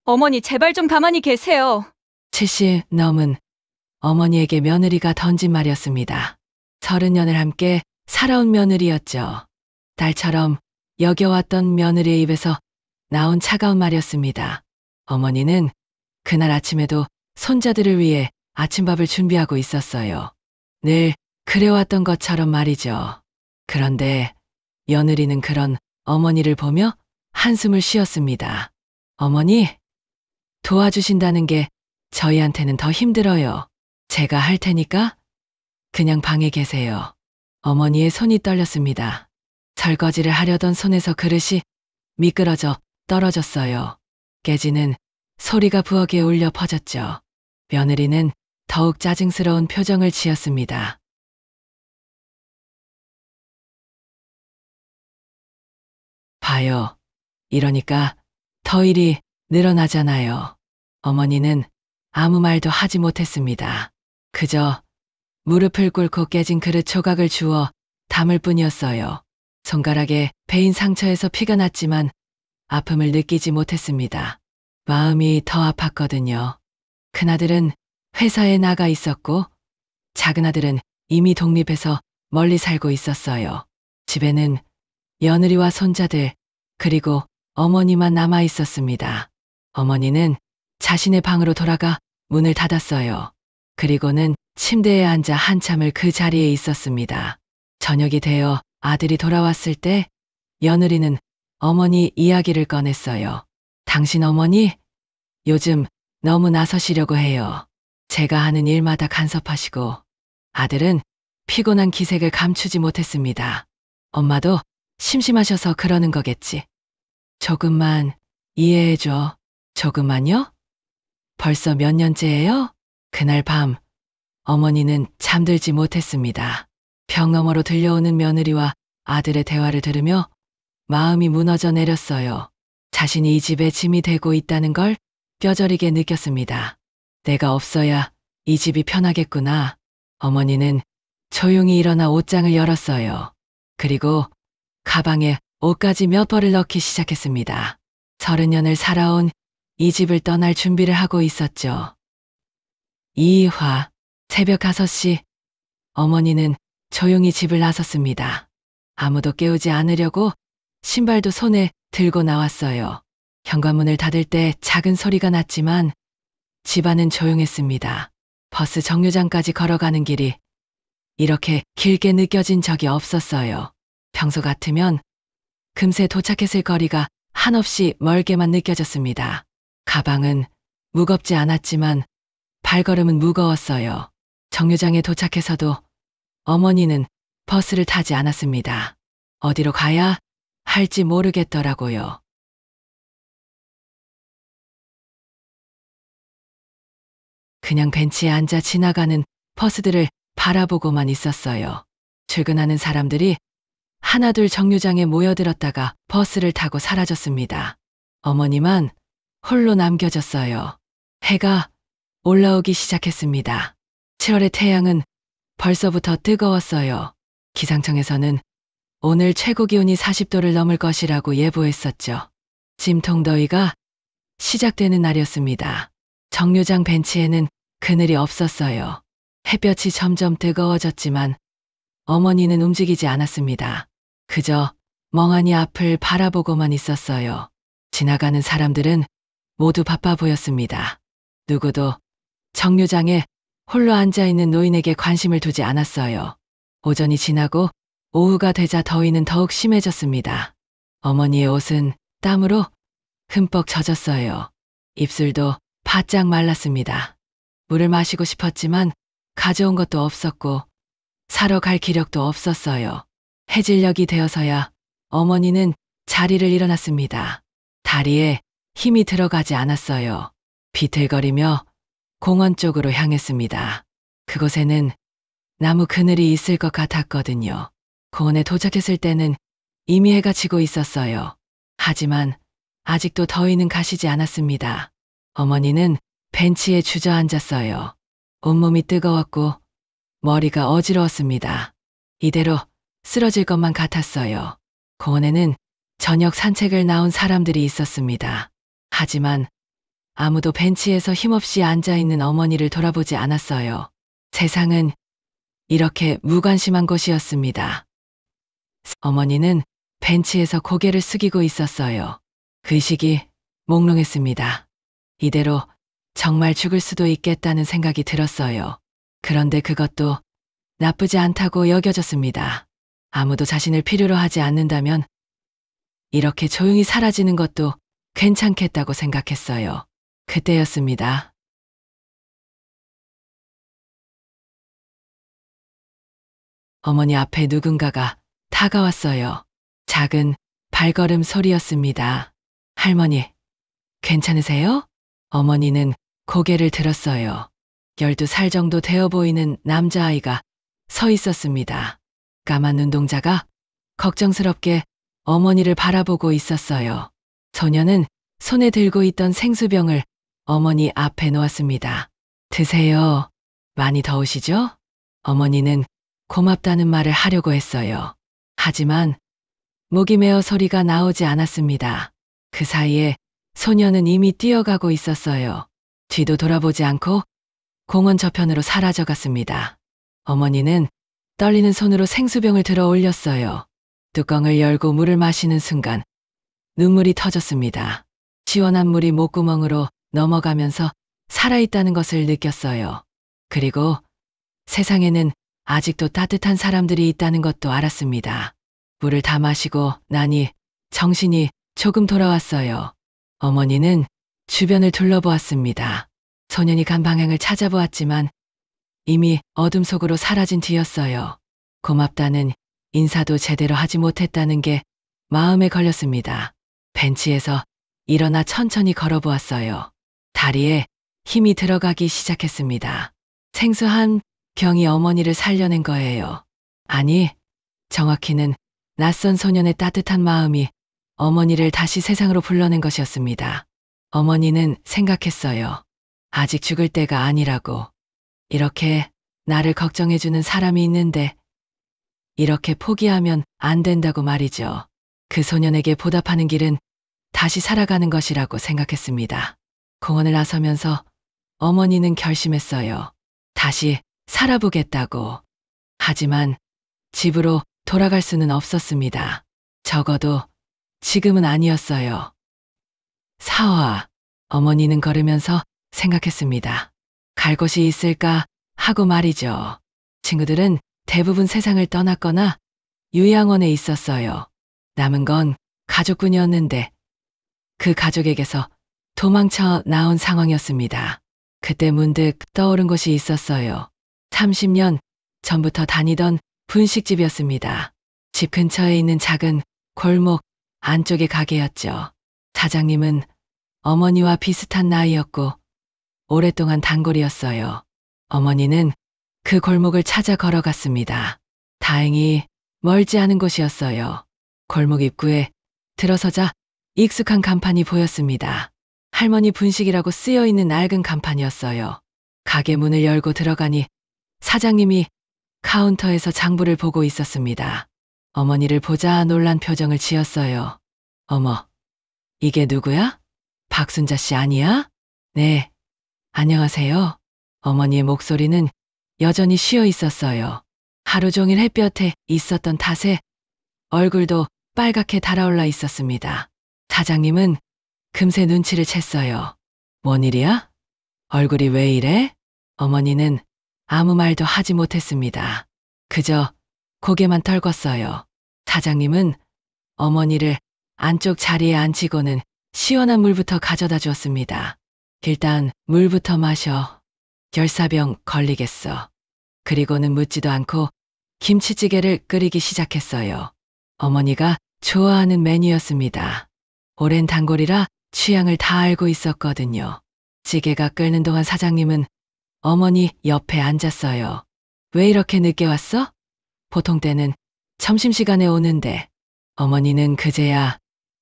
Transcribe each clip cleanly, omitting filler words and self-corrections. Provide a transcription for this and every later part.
어머니, 제발 좀 가만히 계세요. 70 넘은 어머니에게 며느리가 던진 말이었습니다. 30년을 함께 살아온 며느리였죠. 딸처럼 여겨왔던 며느리의 입에서 나온 차가운 말이었습니다. 어머니는 그날 아침에도 손자들을 위해 아침밥을 준비하고 있었어요. 늘 그래왔던 것처럼 말이죠. 그런데 며느리는 그런 어머니를 보며 한숨을 쉬었습니다. 어머니, 도와주신다는 게 저희한테는 더 힘들어요. 제가 할 테니까 그냥 방에 계세요. 어머니의 손이 떨렸습니다. 설거지를 하려던 손에서 그릇이 미끄러져 떨어졌어요. 깨지는 소리가 부엌에 울려 퍼졌죠. 며느리는 더욱 짜증스러운 표정을 지었습니다. 봐요. 이러니까 더 일이 늘어나잖아요. 어머니는 아무 말도 하지 못했습니다. 그저 무릎을 꿇고 깨진 그릇 조각을 주워 담을 뿐이었어요. 손가락에 베인 상처에서 피가 났지만 아픔을 느끼지 못했습니다. 마음이 더 아팠거든요. 큰아들은 회사에 나가 있었고 작은아들은 이미 독립해서 멀리 살고 있었어요. 집에는 며느리와 손자들 그리고 어머니만 남아 있었습니다. 어머니는 자신의 방으로 돌아가 문을 닫았어요. 그리고는 침대에 앉아 한참을 그 자리에 있었습니다. 저녁이 되어 아들이 돌아왔을 때 며느리는 어머니 이야기를 꺼냈어요. 당신 어머니 요즘 너무 나서시려고 해요. 제가 하는 일마다 간섭하시고 아들은 피곤한 기색을 감추지 못했습니다. 엄마도 심심하셔서 그러는 거겠지. 조금만 이해해줘. 조금만요? 벌써 몇 년째예요? 그날 밤 어머니는 잠들지 못했습니다. 벽 너머로 들려오는 며느리와 아들의 대화를 들으며 마음이 무너져 내렸어요. 자신이 이 집의 짐이 되고 있다는 걸 뼈저리게 느꼈습니다. 내가 없어야 이 집이 편하겠구나. 어머니는 조용히 일어나 옷장을 열었어요. 그리고 가방에 옷까지 몇 벌을 넣기 시작했습니다. 30년을 살아온 이 집을 떠날 준비를 하고 있었죠. 이화, 새벽 5시 어머니는 조용히 집을 나섰습니다. 아무도 깨우지 않으려고 신발도 손에 들고 나왔어요. 현관문을 닫을 때 작은 소리가 났지만 집안은 조용했습니다. 버스 정류장까지 걸어가는 길이 이렇게 길게 느껴진 적이 없었어요. 평소 같으면 금세 도착했을 거리가 한없이 멀게만 느껴졌습니다. 가방은 무겁지 않았지만 발걸음은 무거웠어요. 정류장에 도착해서도 어머니는 버스를 타지 않았습니다. 어디로 가야 할지 모르겠더라고요. 그냥 벤치에 앉아 지나가는 버스들을 바라보고만 있었어요. 출근하는 사람들이 하나둘 정류장에 모여들었다가 버스를 타고 사라졌습니다. 어머니만 홀로 남겨졌어요. 해가 올라오기 시작했습니다. 7월의 태양은 벌써부터 뜨거웠어요. 기상청에서는 오늘 최고 기온이 40도를 넘을 것이라고 예보했었죠. 찜통더위가 시작되는 날이었습니다. 정류장 벤치에는 그늘이 없었어요. 햇볕이 점점 뜨거워졌지만 어머니는 움직이지 않았습니다. 그저 멍하니 앞을 바라보고만 있었어요. 지나가는 사람들은 모두 바빠 보였습니다. 누구도 정류장에 홀로 앉아있는 노인에게 관심을 두지 않았어요. 오전이 지나고 오후가 되자 더위는 더욱 심해졌습니다. 어머니의 옷은 땀으로 흠뻑 젖었어요. 입술도 바짝 말랐습니다. 물을 마시고 싶었지만 가져온 것도 없었고 사러 갈 기력도 없었어요. 해질녘이 되어서야 어머니는 자리를 일어났습니다. 다리에 힘이 들어가지 않았어요. 비틀거리며 공원 쪽으로 향했습니다. 그곳에는 나무 그늘이 있을 것 같았거든요. 공원에 도착했을 때는 이미 해가 지고 있었어요. 하지만 아직도 더위는 가시지 않았습니다. 어머니는 벤치에 주저앉았어요. 온몸이 뜨거웠고 머리가 어지러웠습니다. 이대로 쓰러질 것만 같았어요. 공원에는 저녁 산책을 나온 사람들이 있었습니다. 하지만 아무도 벤치에서 힘없이 앉아있는 어머니를 돌아보지 않았어요. 세상은 이렇게 무관심한 곳이었습니다. 어머니는 벤치에서 고개를 숙이고 있었어요. 의식이 몽롱했습니다. 이대로 정말 죽을 수도 있겠다는 생각이 들었어요. 그런데 그것도 나쁘지 않다고 여겨졌습니다. 아무도 자신을 필요로 하지 않는다면 이렇게 조용히 사라지는 것도 괜찮겠다고 생각했어요. 그때였습니다. 어머니 앞에 누군가가 다가왔어요. 작은 발걸음 소리였습니다. 할머니, 괜찮으세요? 어머니는 고개를 들었어요. 12살 정도 되어 보이는 남자아이가 서 있었습니다. 까만 눈동자가 걱정스럽게 어머니를 바라보고 있었어요. 소녀는 손에 들고 있던 생수병을 어머니 앞에 놓았습니다. 드세요. 많이 더우시죠? 어머니는 고맙다는 말을 하려고 했어요. 하지만 목이 메어 소리가 나오지 않았습니다. 그 사이에 소녀는 이미 뛰어가고 있었어요. 뒤도 돌아보지 않고 공원 저편으로 사라져갔습니다. 어머니는 떨리는 손으로 생수병을 들어 올렸어요. 뚜껑을 열고 물을 마시는 순간 눈물이 터졌습니다. 시원한 물이 목구멍으로 넘어가면서 살아있다는 것을 느꼈어요. 그리고 세상에는 아직도 따뜻한 사람들이 있다는 것도 알았습니다. 물을 다 마시고 나니 정신이 조금 돌아왔어요. 어머니는 주변을 둘러보았습니다. 소년이 간 방향을 찾아보았지만 이미 어둠 속으로 사라진 뒤였어요. 고맙다는 인사도 제대로 하지 못했다는 게 마음에 걸렸습니다. 벤치에서 일어나 천천히 걸어보았어요. 다리에 힘이 들어가기 시작했습니다. 생수 한 병이 어머니를 살려낸 거예요. 아니, 정확히는 낯선 소년의 따뜻한 마음이 어머니를 다시 세상으로 불러낸 것이었습니다. 어머니는 생각했어요. 아직 죽을 때가 아니라고. 이렇게 나를 걱정해주는 사람이 있는데 이렇게 포기하면 안 된다고 말이죠. 그 소년에게 보답하는 길은 다시 살아가는 것이라고 생각했습니다. 공원을 나서면서 어머니는 결심했어요. 다시 살아보겠다고. 하지만 집으로 돌아갈 수는 없었습니다. 적어도 지금은 아니었어요. 사화, 어머니는 걸으면서 생각했습니다. 갈 곳이 있을까 하고 말이죠. 친구들은 대부분 세상을 떠났거나 요양원에 있었어요. 남은 건 가족뿐이었는데 그 가족에게서 도망쳐 나온 상황이었습니다. 그때 문득 떠오른 곳이 있었어요. 30년 전부터 다니던 분식집이었습니다. 집 근처에 있는 작은 골목 안쪽의 가게였죠. 사장님은 어머니와 비슷한 나이였고 오랫동안 단골이었어요. 어머니는 그 골목을 찾아 걸어갔습니다. 다행히 멀지 않은 곳이었어요. 골목 입구에 들어서자 익숙한 간판이 보였습니다. 할머니 분식이라고 쓰여있는 낡은 간판이었어요. 가게 문을 열고 들어가니 사장님이 카운터에서 장부를 보고 있었습니다. 어머니를 보자 놀란 표정을 지었어요. 어머, 이게 누구야? 박순자 씨 아니야? 네, 안녕하세요. 어머니의 목소리는 여전히 쉬어 있었어요. 하루 종일 햇볕에 있었던 탓에 얼굴도 빨갛게 달아올라 있었습니다. 사장님은 금세 눈치를 챘어요. 뭔 일이야? 얼굴이 왜 이래? 어머니는 아무 말도 하지 못했습니다. 그저 고개만 털궜어요. 사장님은 어머니를 안쪽 자리에 앉히고는 시원한 물부터 가져다 주었습니다. 일단 물부터 마셔. 결사병 걸리겠어. 그리고는 묻지도 않고 김치찌개를 끓이기 시작했어요. 어머니가 좋아하는 메뉴였습니다. 오랜 단골이라 취향을 다 알고 있었거든요. 찌개가 끓는 동안 사장님은 어머니 옆에 앉았어요. 왜 이렇게 늦게 왔어? 보통 때는 점심시간에 오는데. 어머니는 그제야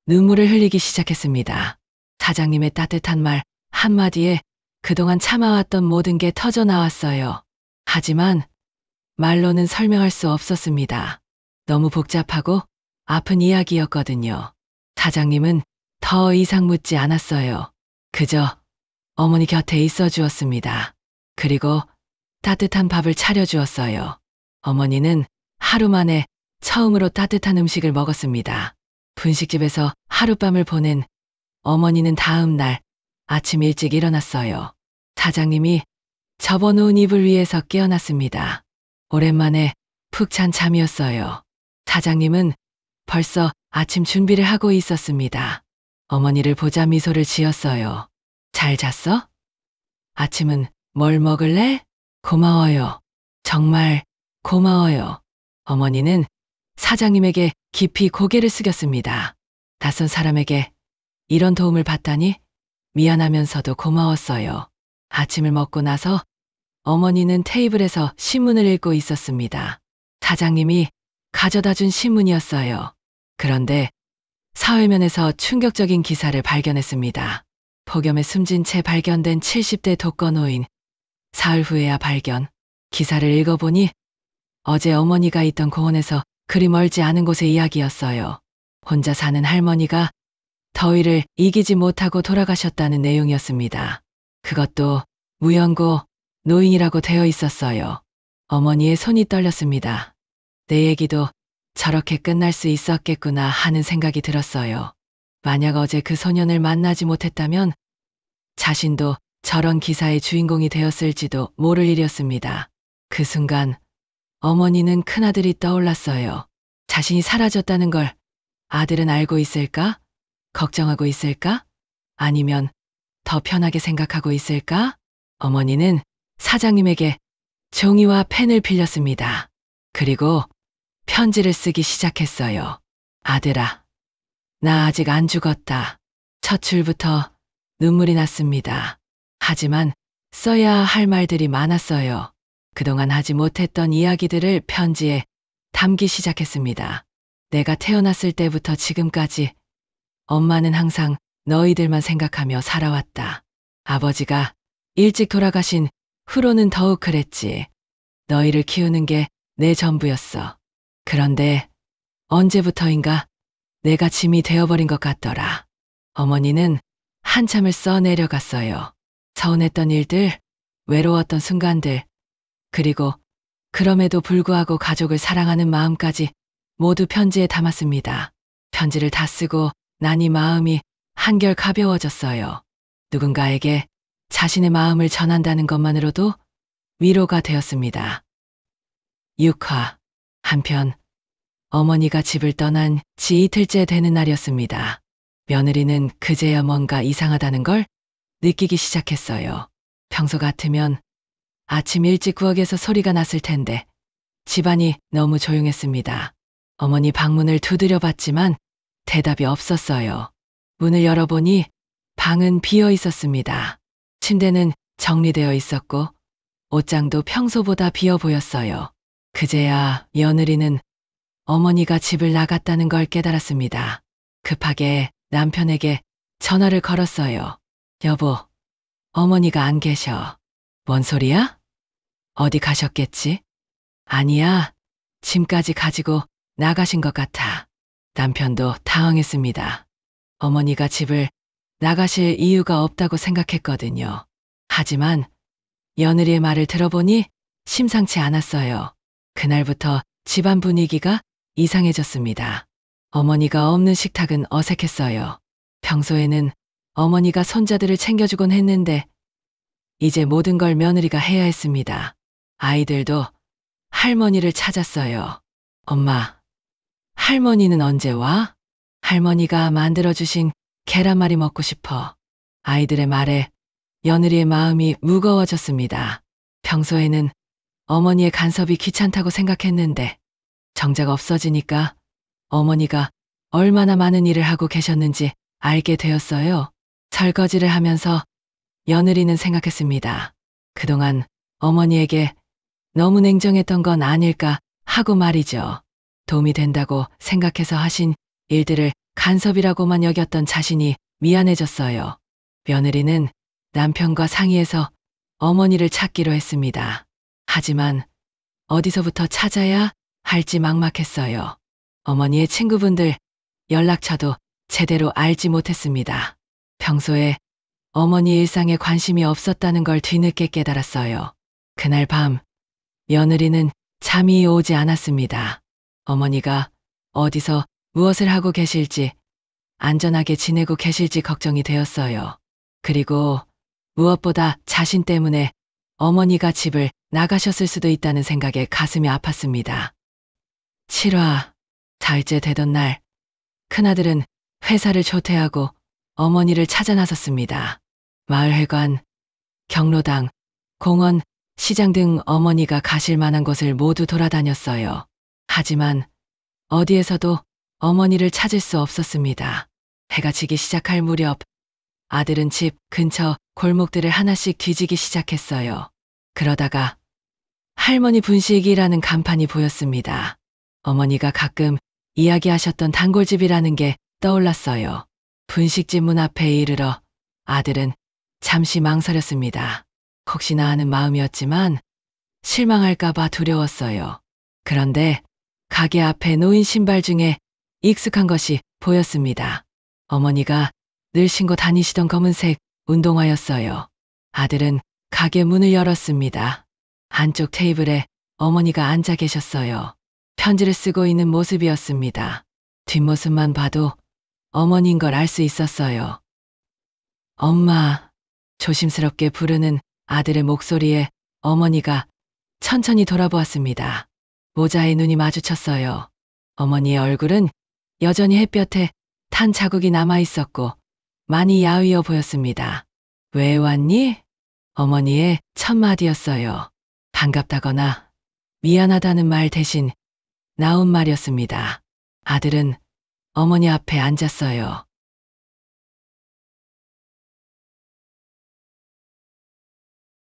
눈물을 흘리기 시작했습니다. 사장님의 따뜻한 말 한마디에 그동안 참아왔던 모든 게 터져 나왔어요. 하지만 말로는 설명할 수 없었습니다. 너무 복잡하고 아픈 이야기였거든요. 사장님은 더 이상 묻지 않았어요. 그저 어머니 곁에 있어 주었습니다. 그리고 따뜻한 밥을 차려 주었어요. 어머니는 하루 만에 처음으로 따뜻한 음식을 먹었습니다. 분식집에서 하룻밤을 보낸 어머니는 다음 날 아침 일찍 일어났어요. 사장님이 접어놓은 이불 위에서 깨어났습니다. 오랜만에 푹 잔 잠이었어요. 사장님은 벌써 아침 준비를 하고 있었습니다. 어머니를 보자 미소를 지었어요. 잘 잤어? 아침은 뭘 먹을래? 고마워요. 정말 고마워요. 어머니는 사장님에게 깊이 고개를 숙였습니다. 낯선 사람에게 이런 도움을 받다니 미안하면서도 고마웠어요. 아침을 먹고 나서 어머니는 테이블에서 신문을 읽고 있었습니다. 사장님이 가져다 준 신문이었어요. 그런데 사회면에서 충격적인 기사를 발견했습니다. 폭염에 숨진 채 발견된 70대 독거노인. 사흘 후에야 발견. 기사를 읽어보니 어제 어머니가 있던 공원에서 그리 멀지 않은 곳의 이야기였어요. 혼자 사는 할머니가 더위를 이기지 못하고 돌아가셨다는 내용이었습니다. 그것도 무연고 노인이라고 되어 있었어요. 어머니의 손이 떨렸습니다. 내 얘기도 저렇게 끝날 수 있었겠구나 하는 생각이 들었어요. 만약 어제 그 소년을 만나지 못했다면 자신도 저런 기사의 주인공이 되었을지도 모를 일이었습니다. 그 순간 어머니는 큰아들이 떠올랐어요. 자신이 사라졌다는 걸 아들은 알고 있을까? 걱정하고 있을까? 아니면 더 편하게 생각하고 있을까? 어머니는 사장님에게 종이와 펜을 빌렸습니다. 그리고 편지를 쓰기 시작했어요. 아들아, 나 아직 안 죽었다. 첫 줄부터 눈물이 났습니다. 하지만 써야 할 말들이 많았어요. 그동안 하지 못했던 이야기들을 편지에 담기 시작했습니다. 내가 태어났을 때부터 지금까지 엄마는 항상 너희들만 생각하며 살아왔다. 아버지가 일찍 돌아가신 후로는 더욱 그랬지. 너희를 키우는 게 내 전부였어. 그런데 언제부터인가 내가 짐이 되어버린 것 같더라. 어머니는 한참을 써내려갔어요. 서운했던 일들, 외로웠던 순간들, 그리고 그럼에도 불구하고 가족을 사랑하는 마음까지 모두 편지에 담았습니다. 편지를 다 쓰고 나니 마음이 한결 가벼워졌어요. 누군가에게 자신의 마음을 전한다는 것만으로도 위로가 되었습니다. 6화. 한편 어머니가 집을 떠난 지 이틀째 되는 날이었습니다. 며느리는 그제야 뭔가 이상하다는 걸 느끼기 시작했어요. 평소 같으면 아침 일찍 부엌에서 소리가 났을 텐데 집안이 너무 조용했습니다. 어머니 방문을 두드려 봤지만 대답이 없었어요. 문을 열어보니 방은 비어 있었습니다. 침대는 정리되어 있었고 옷장도 평소보다 비어 보였어요. 그제야 며느리는 어머니가 집을 나갔다는 걸 깨달았습니다. 급하게 남편에게 전화를 걸었어요. 여보, 어머니가 안 계셔. 뭔 소리야? 어디 가셨겠지? 아니야, 짐까지 가지고 나가신 것 같아. 남편도 당황했습니다. 어머니가 집을 나가실 이유가 없다고 생각했거든요. 하지만 며느리의 말을 들어보니 심상치 않았어요. 그날부터 집안 분위기가 이상해졌습니다. 어머니가 없는 식탁은 어색했어요. 평소에는 어머니가 손자들을 챙겨주곤 했는데 이제 모든 걸 며느리가 해야 했습니다. 아이들도 할머니를 찾았어요. 엄마, 할머니는 언제 와? 할머니가 만들어주신 계란말이 먹고 싶어. 아이들의 말에 며느리의 마음이 무거워졌습니다. 평소에는 어머니의 간섭이 귀찮다고 생각했는데 정작 없어지니까 어머니가 얼마나 많은 일을 하고 계셨는지 알게 되었어요. 설거지를 하면서 며느리는 생각했습니다. 그동안 어머니에게 너무 냉정했던 건 아닐까 하고 말이죠. 도움이 된다고 생각해서 하신 일들을 간섭이라고만 여겼던 자신이 미안해졌어요. 며느리는 남편과 상의해서 어머니를 찾기로 했습니다. 하지만 어디서부터 찾아야 할지 막막했어요. 어머니의 친구분들 연락처도 제대로 알지 못했습니다. 평소에 어머니 일상에 관심이 없었다는 걸 뒤늦게 깨달았어요. 그날 밤, 며느리는 잠이 오지 않았습니다. 어머니가 어디서 무엇을 하고 계실지, 안전하게 지내고 계실지 걱정이 되었어요. 그리고 무엇보다 자신 때문에 어머니가 집을 나가셨을 수도 있다는 생각에 가슴이 아팠습니다. 7화, 4일째 되던 날, 큰아들은 회사를 조퇴하고 어머니를 찾아 나섰습니다. 마을회관, 경로당, 공원, 시장 등 어머니가 가실 만한 곳을 모두 돌아다녔어요. 하지만 어디에서도 어머니를 찾을 수 없었습니다. 해가 지기 시작할 무렵 아들은 집 근처 골목들을 하나씩 뒤지기 시작했어요. 그러다가 할머니 분식이라는 간판이 보였습니다. 어머니가 가끔 이야기하셨던 단골집이라는 게 떠올랐어요. 분식집 문 앞에 이르러 아들은 잠시 망설였습니다. 혹시나 하는 마음이었지만 실망할까봐 두려웠어요. 그런데 가게 앞에 놓인 신발 중에 익숙한 것이 보였습니다. 어머니가 늘 신고 다니시던 검은색 운동화였어요. 아들은 가게 문을 열었습니다. 안쪽 테이블에 어머니가 앉아 계셨어요. 편지를 쓰고 있는 모습이었습니다. 뒷모습만 봐도 어머니인 걸 알 수 있었어요. 엄마, 조심스럽게 부르는 아들의 목소리에 어머니가 천천히 돌아보았습니다. 모자에 눈이 마주쳤어요. 어머니의 얼굴은 여전히 햇볕에 탄 자국이 남아 있었고 많이 야위어 보였습니다. 왜 왔니? 어머니의 첫 마디였어요. 반갑다거나 미안하다는 말 대신 나온 말이었습니다. 아들은 어머니 앞에 앉았어요.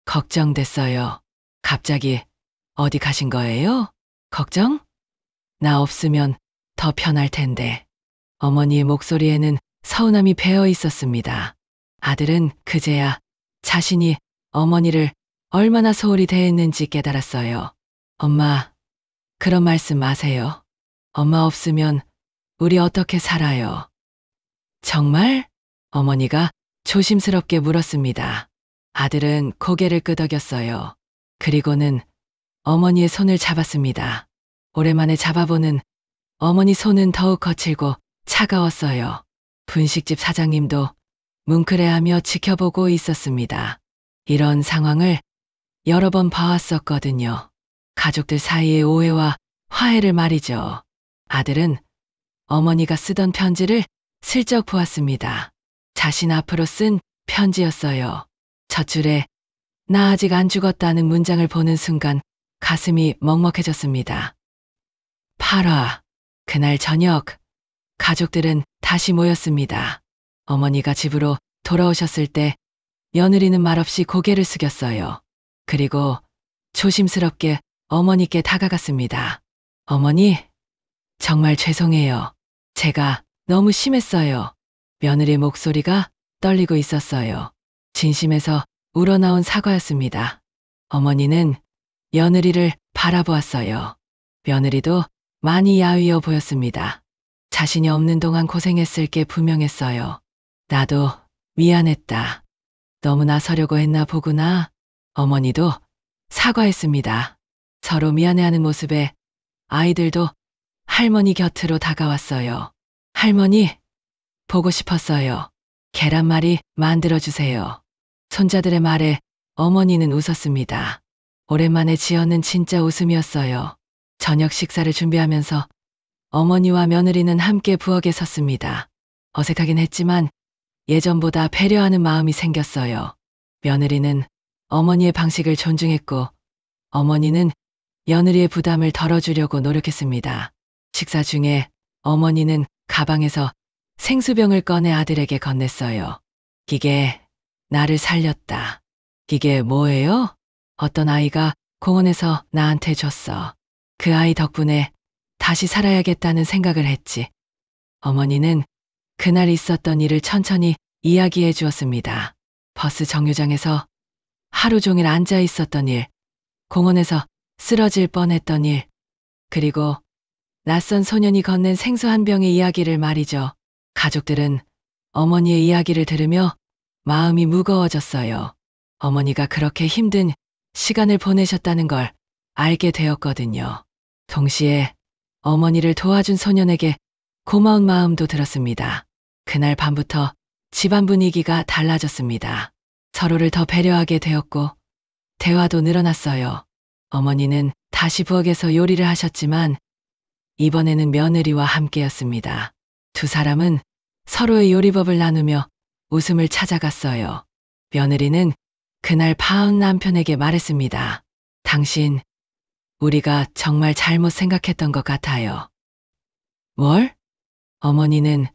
걱정됐어요. 갑자기 어디 가신 거예요? 걱정? 나 없으면 더 편할 텐데. 어머니의 목소리에는 서운함이 배어 있었습니다. 아들은 그제야 자신이 어머니를 얼마나 소홀히 대했는지 깨달았어요. 엄마, 그런 말씀 마세요. 엄마 없으면 우리 어떻게 살아요? 정말? 어머니가 조심스럽게 물었습니다. 아들은 고개를 끄덕였어요. 그리고는 어머니의 손을 잡았습니다. 오랜만에 잡아보는 어머니 손은 더욱 거칠고 차가웠어요. 분식집 사장님도 뭉클해하며 지켜보고 있었습니다. 이런 상황을 여러 번 봐왔었거든요. 가족들 사이의 오해와 화해를 말이죠. 아들은 어머니가 쓰던 편지를 슬쩍 보았습니다. 자신 앞으로 쓴 편지였어요. 첫 줄에 나 아직 안 죽었다는 문장을 보는 순간 가슴이 먹먹해졌습니다. 8화, 그날 저녁, 가족들은 다시 모였습니다. 어머니가 집으로 돌아오셨을 때 며느리는 말없이 고개를 숙였어요. 그리고 조심스럽게 어머니께 다가갔습니다. 어머니, 정말 죄송해요. 제가 너무 심했어요. 며느리의 목소리가 떨리고 있었어요. 진심에서 우러나온 사과였습니다. 어머니는 며느리를 바라보았어요. 며느리도 많이 야위어 보였습니다. 자신이 없는 동안 고생했을 게 분명했어요. 나도 미안했다. 너무 나서려고 했나 보구나. 어머니도 사과했습니다. 서로 미안해하는 모습에 아이들도 할머니 곁으로 다가왔어요. 할머니, 보고 싶었어요. 계란말이 만들어주세요. 손자들의 말에 어머니는 웃었습니다. 오랜만에 지어낸 진짜 웃음이었어요. 저녁 식사를 준비하면서 어머니와 며느리는 함께 부엌에 섰습니다. 어색하긴 했지만 예전보다 배려하는 마음이 생겼어요. 며느리는 어머니의 방식을 존중했고 어머니는 며느리의 부담을 덜어주려고 노력했습니다. 식사 중에 어머니는 가방에서 생수병을 꺼내 아들에게 건넸어요. 이게 나를 살렸다. 이게 뭐예요? 어떤 아이가 공원에서 나한테 줬어. 그 아이 덕분에 다시 살아야겠다는 생각을 했지. 어머니는 그날 있었던 일을 천천히 이야기해 주었습니다. 버스 정류장에서 하루 종일 앉아 있었던 일, 공원에서 쓰러질 뻔했던 일, 그리고 낯선 소년이 건넨 생수 한 병의 이야기를 말이죠. 가족들은 어머니의 이야기를 들으며 마음이 무거워졌어요. 어머니가 그렇게 힘든 시간을 보내셨다는 걸 알게 되었거든요. 동시에 어머니를 도와준 소년에게 고마운 마음도 들었습니다. 그날 밤부터 집안 분위기가 달라졌습니다. 서로를 더 배려하게 되었고 대화도 늘어났어요. 어머니는 다시 부엌에서 요리를 하셨지만 이번에는 며느리와 함께였습니다. 두 사람은 서로의 요리법을 나누며 웃음을 찾아갔어요. 며느리는 그날 밤 남편에게 말했습니다. 당신, 우리가 정말 잘못 생각했던 것 같아요. 뭘? 어머니는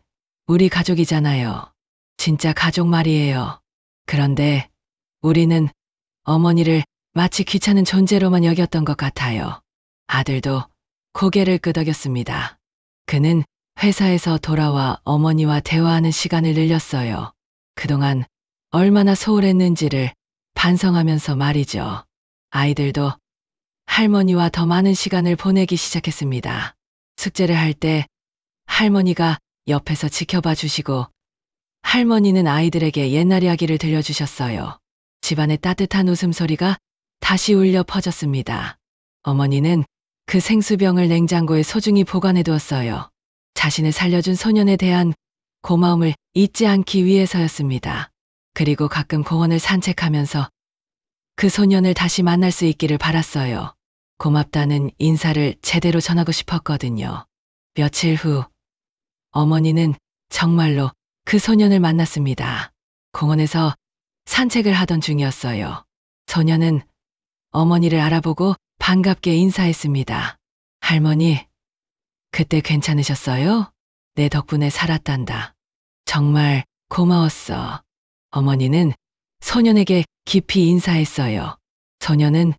우리 가족이잖아요. 진짜 가족 말이에요. 그런데 우리는 어머니를 마치 귀찮은 존재로만 여겼던 것 같아요. 아들도 고개를 끄덕였습니다. 그는 회사에서 돌아와 어머니와 대화하는 시간을 늘렸어요. 그동안 얼마나 소홀했는지를 반성하면서 말이죠. 아이들도 할머니와 더 많은 시간을 보내기 시작했습니다. 숙제를 할 때 할머니가 옆에서 지켜봐 주시고 할머니는 아이들에게 옛날 이야기를 들려주셨어요. 집안의 따뜻한 웃음소리가 다시 울려 퍼졌습니다. 어머니는 그 생수병을 냉장고에 소중히 보관해 두었어요. 자신을 살려준 소년에 대한 고마움을 잊지 않기 위해서였습니다. 그리고 가끔 공원을 산책하면서 그 소년을 다시 만날 수 있기를 바랐어요. 고맙다는 인사를 제대로 전하고 싶었거든요. 며칠 후 어머니는 정말로 그 소년을 만났습니다. 공원에서 산책을 하던 중이었어요. 소년은 어머니를 알아보고 반갑게 인사했습니다. 할머니, 그때 괜찮으셨어요? 내 덕분에 살았단다. 정말 고마웠어. 어머니는 소년에게 깊이 인사했어요. 소년은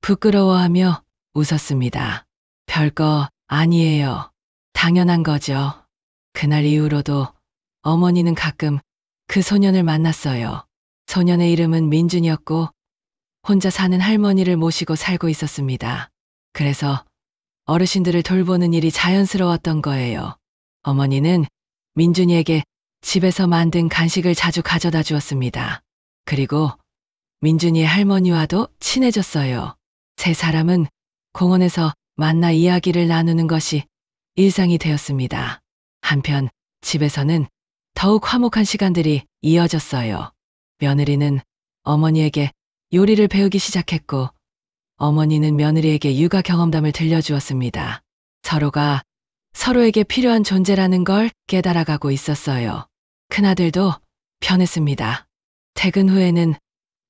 부끄러워하며 웃었습니다. 별거 아니에요. 당연한 거죠. 그날 이후로도 어머니는 가끔 그 소년을 만났어요. 소년의 이름은 민준이었고 혼자 사는 할머니를 모시고 살고 있었습니다. 그래서 어르신들을 돌보는 일이 자연스러웠던 거예요. 어머니는 민준이에게 집에서 만든 간식을 자주 가져다 주었습니다. 그리고 민준이의 할머니와도 친해졌어요. 세 사람은 공원에서 만나 이야기를 나누는 것이 일상이 되었습니다. 한편 집에서는 더욱 화목한 시간들이 이어졌어요. 며느리는 어머니에게 요리를 배우기 시작했고 어머니는 며느리에게 육아 경험담을 들려주었습니다. 서로가 서로에게 필요한 존재라는 걸 깨달아가고 있었어요. 큰아들도 변했습니다. 퇴근 후에는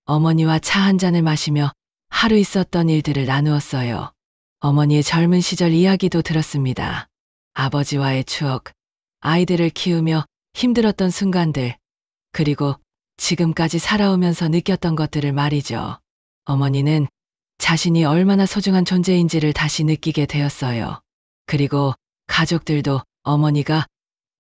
어머니와 차 한 잔을 마시며 하루 있었던 일들을 나누었어요. 어머니의 젊은 시절 이야기도 들었습니다. 아버지와의 추억, 아이들을 키우며 힘들었던 순간들, 그리고 지금까지 살아오면서 느꼈던 것들을 말이죠. 어머니는 자신이 얼마나 소중한 존재인지를 다시 느끼게 되었어요. 그리고 가족들도 어머니가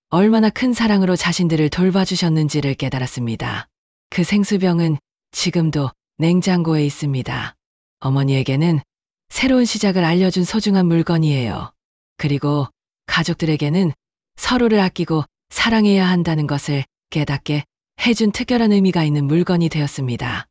얼마나 큰 사랑으로 자신들을 돌봐주셨는지를 깨달았습니다. 그 생수병은 지금도 냉장고에 있습니다. 어머니에게는 새로운 시작을 알려준 소중한 물건이에요. 그리고 가족들에게는 서로를 아끼고 사랑해야 한다는 것을 깨닫게 해준 특별한 의미가 있는 물건이 되었습니다.